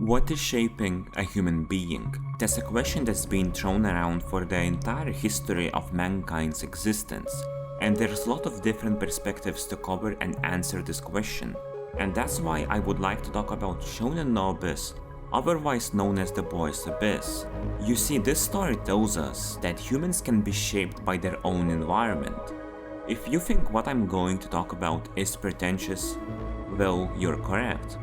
What is shaping a human being? That's a question that's been thrown around for the entire history of mankind's existence, and there's a lot of different perspectives to cover and answer this question. And that's why I would like to talk about Shounen no Abyss, otherwise known as the Boys' Abyss. You see, this story tells us that humans can be shaped by their own environment. If you think what I'm going to talk about is pretentious, well, you're correct.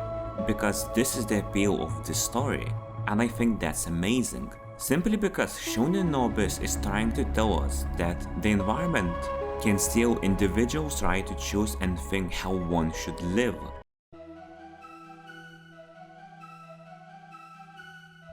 Because this is the appeal of this story, and I think that's amazing. Simply because Shounen no Abyss is trying to tell us that the environment can steal individuals' right to choose and think how one should live.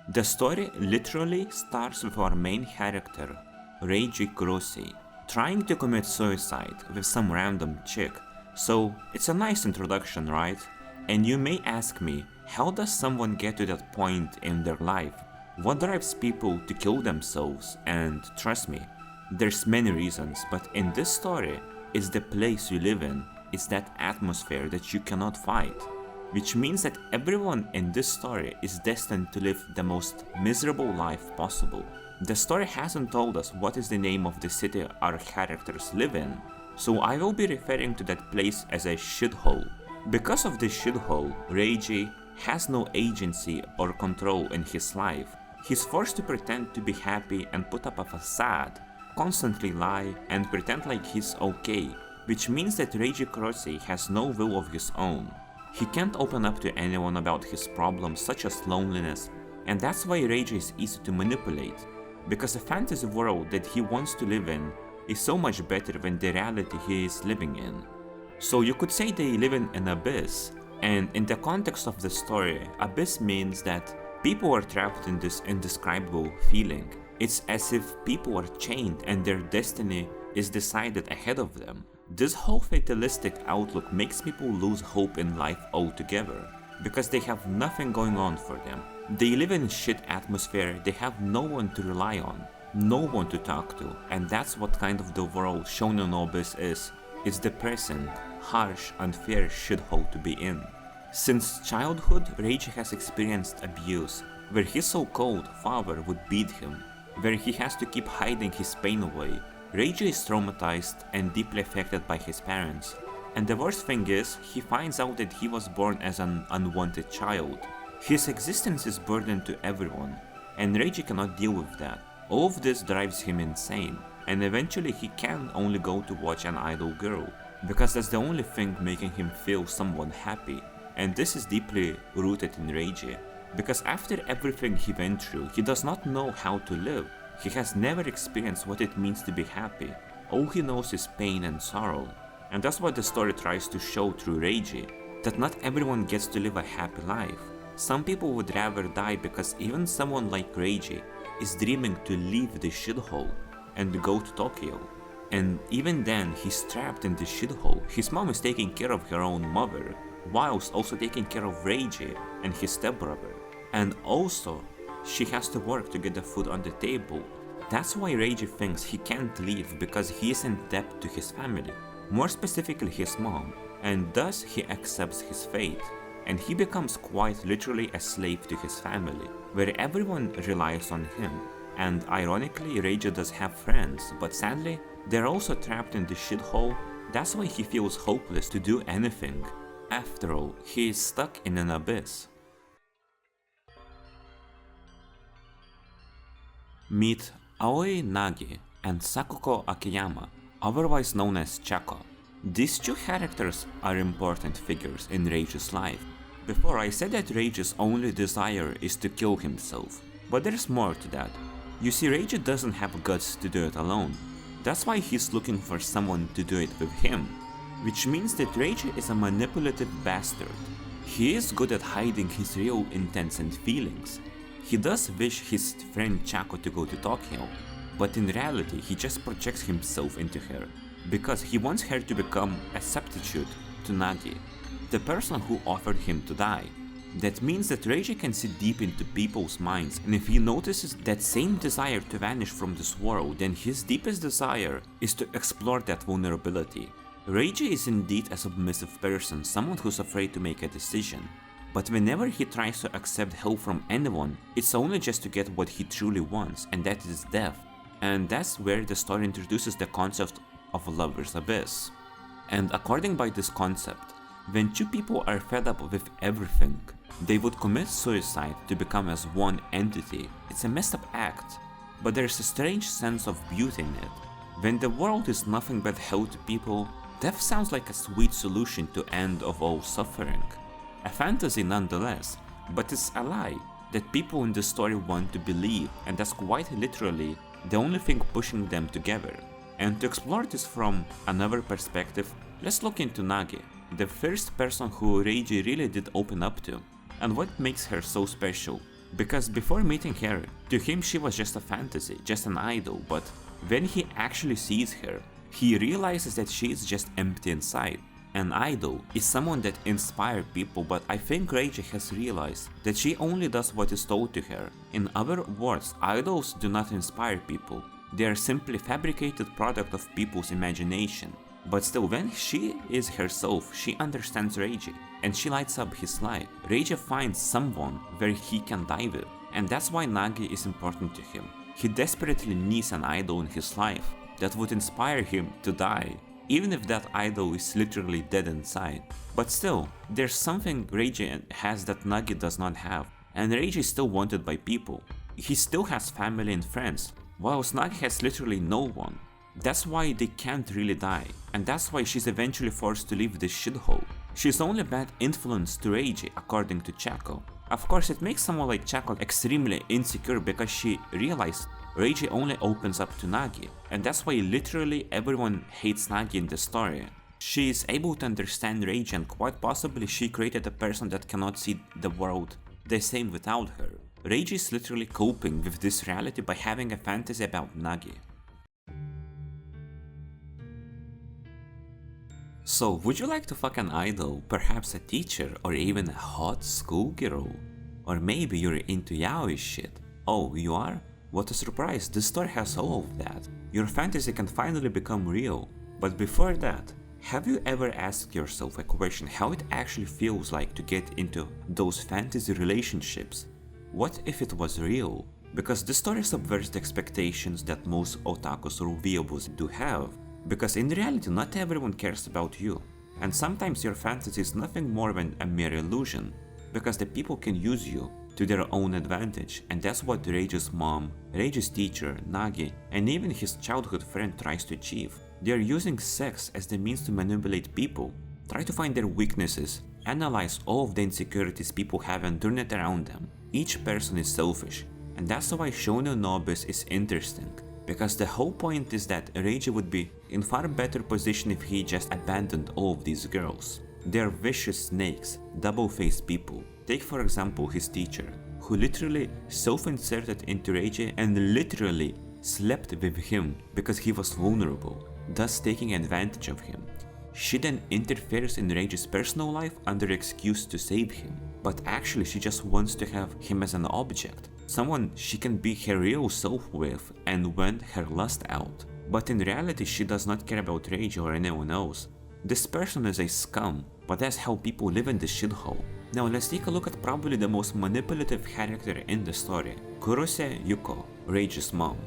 The story literally starts with our main character, Reiji Kurosi, trying to commit suicide with some random chick. So it's a nice introduction, right? And you may ask me, how does someone get to that point in their life? What drives people to kill themselves? And trust me, there's many reasons, but in this story, it's the place you live in, it's that atmosphere that you cannot fight. Which means that everyone in this story is destined to live the most miserable life possible. The story hasn't told us what is the name of the city our characters live in, so I will be referring to that place as a shithole. Because of this shithole, Reiji has no agency or control in his life. He's forced to pretend to be happy and put up a facade, constantly lie and pretend like he's okay, which means that Reiji Kurosi has no will of his own. He can't open up to anyone about his problems such as loneliness, and that's why Reiji is easy to manipulate, because the fantasy world that he wants to live in is so much better than the reality he is living in. So you could say they live in an abyss, and in the context of the story, abyss means that people are trapped in this indescribable feeling. It's as if people are chained and their destiny is decided ahead of them. This whole fatalistic outlook makes people lose hope in life altogether, because they have nothing going on for them. They live in a shit atmosphere, they have no one to rely on, no one to talk to, and that's what kind of the world Shounen no Abyss is. It's depressing, harsh, unfair shithole to be in. Since childhood, Reiji has experienced abuse, where his so-called father would beat him, where he has to keep hiding his pain away. Reiji is traumatized and deeply affected by his parents. And the worst thing is, he finds out that he was born as an unwanted child. His existence is burdened to everyone, and Reiji cannot deal with that. All of this drives him insane. And eventually he can only go to watch an idol girl, because that's the only thing making him feel somewhat happy. And this is deeply rooted in Reiji, because after everything he went through, he does not know how to live. He has never experienced what it means to be happy. All he knows is pain and sorrow. And that's what the story tries to show through Reiji, that not everyone gets to live a happy life. Some people would rather die because even someone like Reiji is dreaming to leave the shithole and go to Tokyo. And even then, he's trapped in the shithole. His mom is taking care of her own mother, whilst also taking care of Reiji and his stepbrother. And also, she has to work to get the food on the table. That's why Reiji thinks he can't leave, because he is in debt to his family, more specifically his mom, and thus he accepts his fate. And he becomes quite literally a slave to his family, where everyone relies on him. And ironically, Reiji does have friends, but sadly, they're also trapped in the shithole. That's why he feels hopeless to do anything. After all, he is stuck in an abyss. Meet Aoi Nagi and Sakuko Akiyama, otherwise known as Chako. These two characters are important figures in Reiji's life. Before, I said that Reiji's only desire is to kill himself, but there's more to that. You see, Reiji doesn't have guts to do it alone. That's why he's looking for someone to do it with him. Which means that Reiji is a manipulative bastard. He is good at hiding his real intents and feelings. He does wish his friend Chako to go to Tokyo, but in reality he just projects himself into her, because he wants her to become a substitute to Nagi, the person who offered him to die. That means that Reiji can see deep into people's minds, and if he notices that same desire to vanish from this world, then his deepest desire is to explore that vulnerability. Reiji is indeed a submissive person, someone who's afraid to make a decision. But whenever he tries to accept help from anyone, it's only just to get what he truly wants, and that is death. And that's where the story introduces the concept of a lover's abyss. And according by this concept, when two people are fed up with everything, they would commit suicide to become as one entity. It's a messed up act, but there's a strange sense of beauty in it. When the world is nothing but hell to people, death sounds like a sweet solution to end of all suffering. A fantasy nonetheless, but it's a lie that people in the story want to believe, and that's quite literally the only thing pushing them together. And to explore this from another perspective, let's look into Nagi, the first person who Reiji really did open up to. And what makes her so special? Because before meeting her, to him she was just a fantasy, just an idol, but when he actually sees her, he realizes that she is just empty inside. An idol is someone that inspires people, but I think Reiji has realized that she only does what is told to her. In other words, idols do not inspire people. They are simply fabricated product of people's imagination. But still, when she is herself, she understands Reiji, and she lights up his life. Reiji finds someone where he can dive with, and that's why Nagi is important to him. He desperately needs an idol in his life that would inspire him to die, even if that idol is literally dead inside. But still, there's something Reiji has that Nagi does not have, and Reiji is still wanted by people. He still has family and friends, whilst Nagi has literally no one. That's why they can't really die, and that's why she's eventually forced to leave this shithole. She's only bad influence to Reiji, according to Chaco. Of course, it makes someone like Chaco extremely insecure because she realized Reiji only opens up to Nagi, and that's why literally everyone hates Nagi in the story. She is able to understand Reiji, and quite possibly she created a person that cannot see the world the same without her. Reiji is literally coping with this reality by having a fantasy about Nagi. So, would you like to fuck an idol, perhaps a teacher, or even a hot schoolgirl? Or maybe you're into yaoi shit? Oh, you are? What a surprise, this story has all of that. Your fantasy can finally become real. But before that, have you ever asked yourself a question how it actually feels like to get into those fantasy relationships? What if it was real? Because this story subverts the expectations that most otakus or weeaboos do have. Because in reality, not everyone cares about you, and sometimes your fantasy is nothing more than a mere illusion, because the people can use you to their own advantage, and that's what Reiji's mom, Reiji's teacher, Nagi, and even his childhood friend tries to achieve. They are using sex as the means to manipulate people, try to find their weaknesses, analyze all of the insecurities people have and turn it around them. Each person is selfish, and that's why Shounen no Abyss is interesting. Because the whole point is that Reiji would be in far better position if he just abandoned all of these girls. They're vicious snakes, double-faced people. Take for example his teacher, who literally self-inserted into Reiji and literally slept with him because he was vulnerable, thus taking advantage of him. She then interferes in Reiji's personal life under excuse to save him, but actually she just wants to have him as an object. Someone she can be her real self with and vent her lust out. But in reality she does not care about Reiji or anyone else. This person is a scum, but that's how people live in this shithole. Now let's take a look at probably the most manipulative character in the story, Kurose Yuko, Reiji's mom.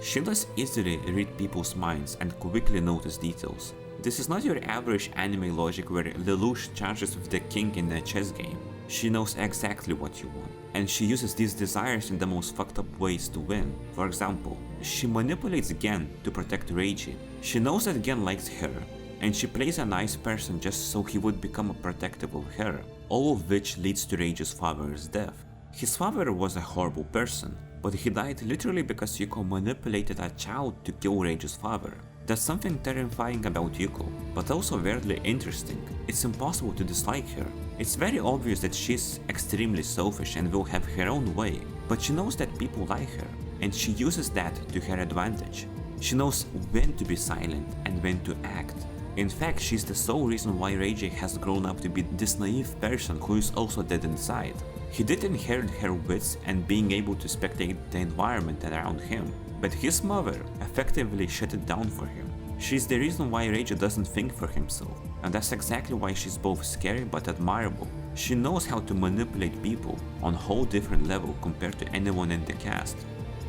She does easily read people's minds and quickly notice details. This is not your average anime logic where Lelouch charges with the king in a chess game. She knows exactly what you want, and she uses these desires in the most fucked up ways to win. For example, she manipulates Gen to protect Reiji. She knows that Gen likes her, and she plays a nice person just so he would become protective of her, all of which leads to Reiji's father's death. His father was a horrible person, but he died literally because Yuko manipulated a child to kill Reiji's father. That's something terrifying about Yuko, but also weirdly interesting. It's impossible to dislike her. It's very obvious that she's extremely selfish and will have her own way, but she knows that people like her, and she uses that to her advantage. She knows when to be silent and when to act. In fact, she's the sole reason why Reiji has grown up to be this naive person who is also dead inside. He did inherit her wits and being able to spectate the environment around him, but his mother effectively shut it down for him. She's the reason why Reiji doesn't think for himself, and that's exactly why she's both scary but admirable. She knows how to manipulate people on a whole different level compared to anyone in the cast.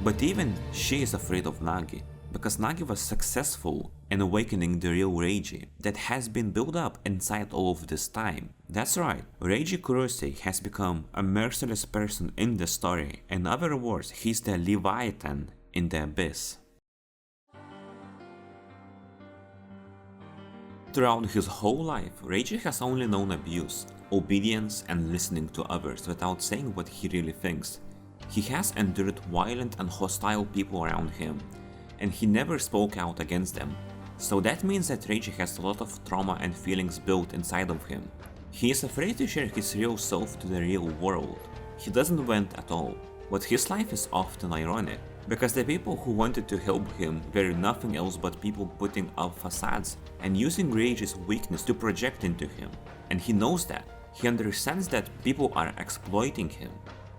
But even she is afraid of Nagi, because Nagi was successful in awakening the real Reiji that has been built up inside all of this time. That's right, Reiji Kurose has become a merciless person in the story. In other words, he's the Leviathan in the abyss. Throughout his whole life, Reiji has only known abuse, obedience, and listening to others without saying what he really thinks. He has endured violent and hostile people around him, and he never spoke out against them. So that means that Reiji has a lot of trauma and feelings built inside of him. He is afraid to share his real self to the real world. He doesn't vent at all, but his life is often ironic, because the people who wanted to help him were nothing else but people putting up facades and using Reiji's weakness to project into him. And he knows that. He understands that people are exploiting him.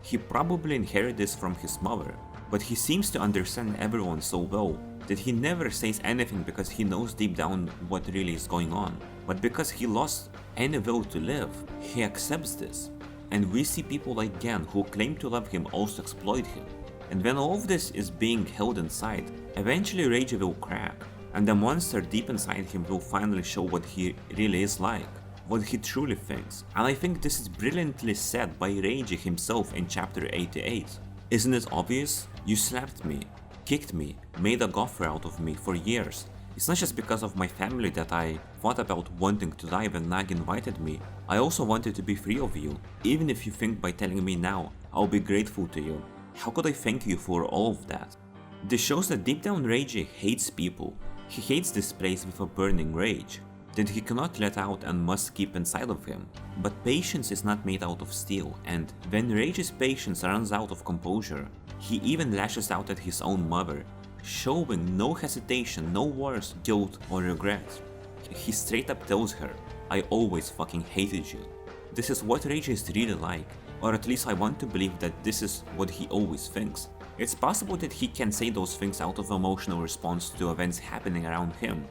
He probably inherited this from his mother, but he seems to understand everyone so well that he never says anything because he knows deep down what really is going on. But because he lost any will to live, he accepts this. And we see people like Gen who claim to love him also exploit him. And when all of this is being held inside, eventually Reiji will crack, and the monster deep inside him will finally show what he really is like, what he truly thinks. And I think this is brilliantly said by Reiji himself in chapter 88. Isn't it obvious? You slapped me, kicked me, made a gopher out of me for years. It's not just because of my family that I thought about wanting to die when Nagi invited me. I also wanted to be free of you, even if you think by telling me now, I'll be grateful to you. How could I thank you for all of that? This shows that deep down Reiji hates people. He hates this place with a burning rage that he cannot let out and must keep inside of him. But patience is not made out of steel, and when Reiji's patience runs out of composure, he even lashes out at his own mother, showing no hesitation, no worse, guilt or regret. He straight up tells her, I always fucking hated you. This is what Reiji is really like, or at least I want to believe that this is what he always thinks. It's possible that he can say those things out of emotional response to events happening around him,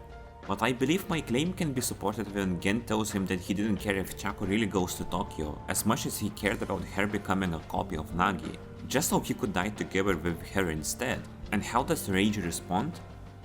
but I believe my claim can be supported when Gen tells him that he didn't care if Chako really goes to Tokyo as much as he cared about her becoming a copy of Nagi, just so he could die together with her instead. And how does Reiji respond?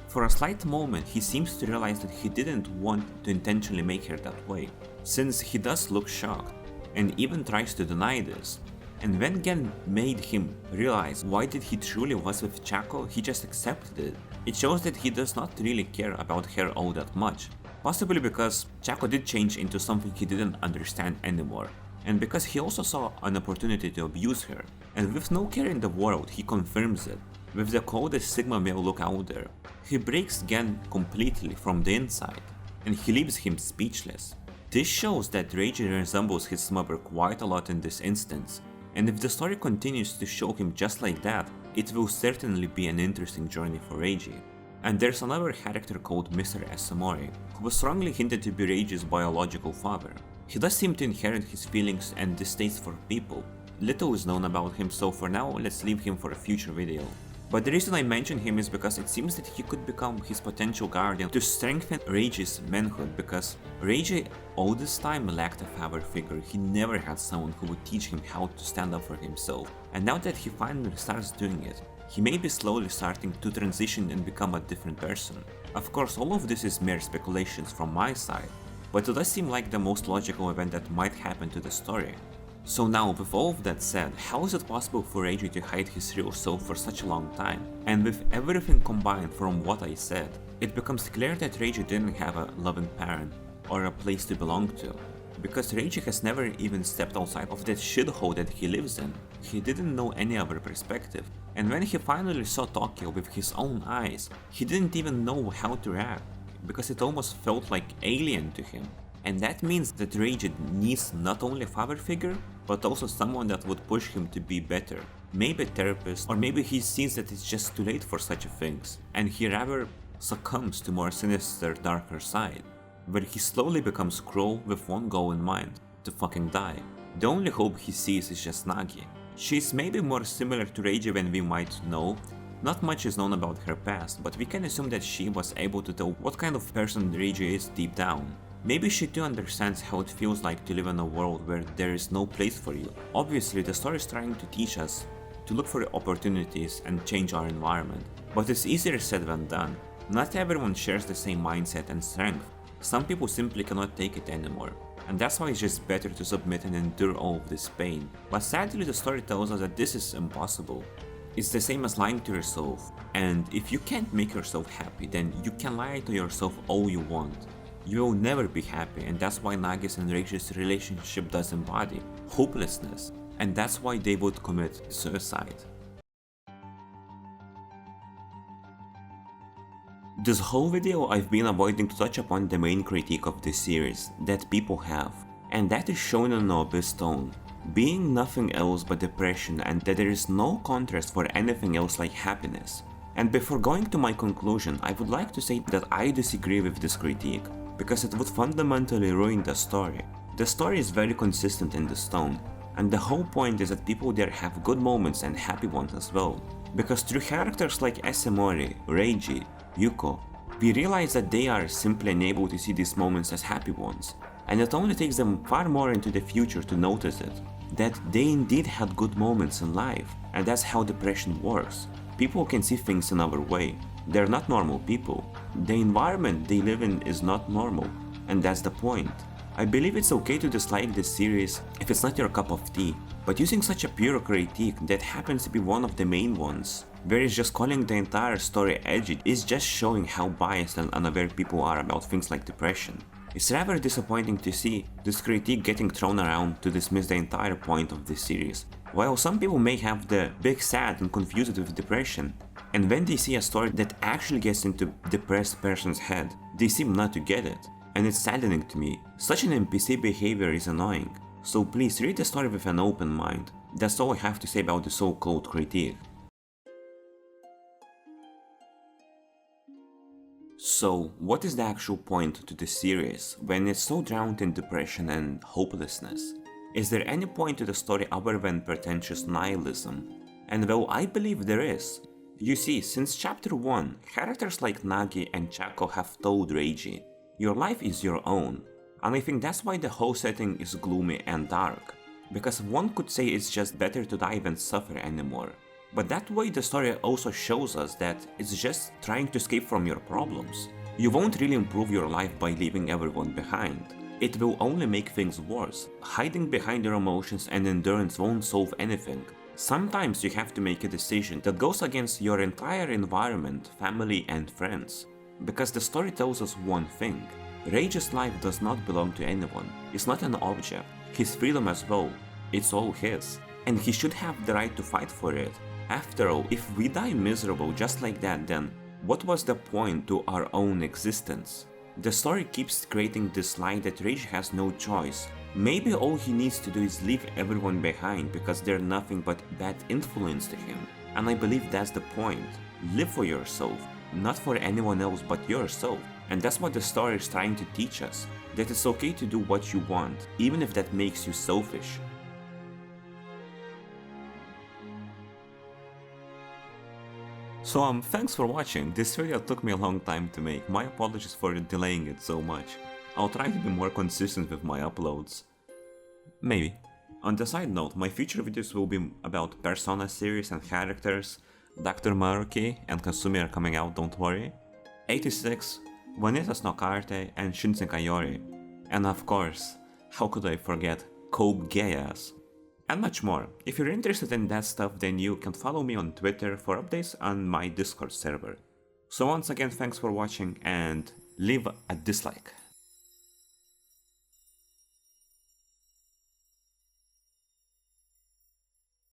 For a slight moment, he seems to realize that he didn't want to intentionally make her that way, since he does look shocked, and even tries to deny this. And when Gen made him realize why did he truly was with Chako, he just accepted it. It shows that he does not really care about her all that much, possibly because Chako did change into something he didn't understand anymore, and because he also saw an opportunity to abuse her, and with no care in the world he confirms it. With the coldest Sigma male look out there, he breaks Gen completely from the inside, and he leaves him speechless. This shows that Reiji resembles his mother quite a lot in this instance, and if the story continues to show him just like that, it will certainly be an interesting journey for Reiji. And there's another character called Mr. Asamori, who was strongly hinted to be Reiji's biological father. He does seem to inherit his feelings and distaste for people. Little is known about him, so for now let's leave him for a future video. But the reason I mention him is because it seems that he could become his potential guardian to strengthen Reiji's manhood, because Reiji all this time lacked a father figure. He never had someone who would teach him how to stand up for himself, and now that he finally starts doing it, he may be slowly starting to transition and become a different person. Of course, all of this is mere speculations from my side, but it does seem like the most logical event that might happen to the story. So now, with all of that said, how is it possible for Reiji to hide his real self for such a long time? And with everything combined from what I said, it becomes clear that Reiji didn't have a loving parent or a place to belong to, because Reiji has never even stepped outside of that shithole that he lives in. He didn't know any other perspective, and when he finally saw Tokyo with his own eyes, he didn't even know how to react, because it almost felt like alien to him. And that means that Reiji needs not only a father figure, but also someone that would push him to be better. Maybe a therapist, or maybe he sees that it's just too late for such things, and he rather succumbs to more sinister, darker side, where he slowly becomes cruel with one goal in mind, to fucking die. The only hope he sees is just Nagi. She's maybe more similar to Reiji than we might know, Not much is known about her past, but we can assume that she was able to tell what kind of person Reiji is deep down. Maybe she too understands how it feels like to live in a world where there is no place for you. Obviously, the story is trying to teach us to look for opportunities and change our environment, but it's easier said than done. Not everyone shares the same mindset and strength. Some people simply cannot take it anymore, and that's why it's just better to submit and endure all of this pain. But sadly, the story tells us that this is impossible. It's the same as lying to yourself, and if you can't make yourself happy, then you can lie to yourself all you want. You will never be happy, and that's why Nagi's and Reiji's relationship does embody hopelessness, and that's why they would commit suicide. This whole video I've been avoiding to touch upon the main critique of this series that people have, and that is Shounen no Abyss tone, being nothing else but depression and that there is no contrast for anything else like happiness. And before going to my conclusion, I would like to say that I disagree with this critique, because it would fundamentally ruin the story. The story is very consistent in this tone, and the whole point is that people there have good moments and happy ones as well. Because through characters like Esamori, Reiji, Yuko, we realize that they are simply unable to see these moments as happy ones, and it only takes them far more into the future to notice it, that they indeed had good moments in life, and that's how depression works. People can see things another way. They're not normal people. The environment they live in is not normal, and that's the point. I believe it's okay to dislike this series if it's not your cup of tea, but using such a pure critique that happens to be one of the main ones, whereas just calling the entire story edgy is just showing how biased and unaware people are about things like depression. It's rather disappointing to see this critique getting thrown around to dismiss the entire point of this series. While some people may have the big sad and confuse it with depression, and when they see a story that actually gets into depressed person's head, they seem not to get it. And it's saddening to me. Such an NPC behavior is annoying. So please read the story with an open mind. That's all I have to say about the so-called critique. So, what is the actual point to this series when it's so drowned in depression and hopelessness? Is there any point to the story other than pretentious nihilism? And well, I believe there is. You see, since chapter 1, characters like Nagi and Chako have told Reiji, your life is your own. And I think that's why the whole setting is gloomy and dark. Because one could say it's just better to die than suffer anymore. But that way the story also shows us that it's just trying to escape from your problems. You won't really improve your life by leaving everyone behind. It will only make things worse. Hiding behind your emotions and endurance won't solve anything. Sometimes you have to make a decision that goes against your entire environment, family and friends. Because the story tells us one thing. Reiji's life does not belong to anyone. It's not an object. His freedom as well. It's all his. And he should have the right to fight for it. After all, if we die miserable just like that, then what was the point to our own existence? The story keeps creating this lie that Reiji has no choice. Maybe all he needs to do is leave everyone behind because they're nothing but bad influence to him. And I believe that's the point. Live for yourself, not for anyone else but yourself. And that's what the story is trying to teach us. That it's okay to do what you want, even if that makes you selfish. So thanks for watching. This video took me a long time to make. My apologies for delaying it so much. I'll try to be more consistent with my uploads. Maybe. On the side note, my future videos will be about Persona series and characters. Dr. Maruki and Kasumi are coming out, don't worry. 86, Vanitas no Karte and Shinsekai Yori. And of course, how could I forget Code Geass? And much more. If you're interested in that stuff, then you can follow me on Twitter for updates on my Discord server. So once again, thanks for watching and leave a dislike.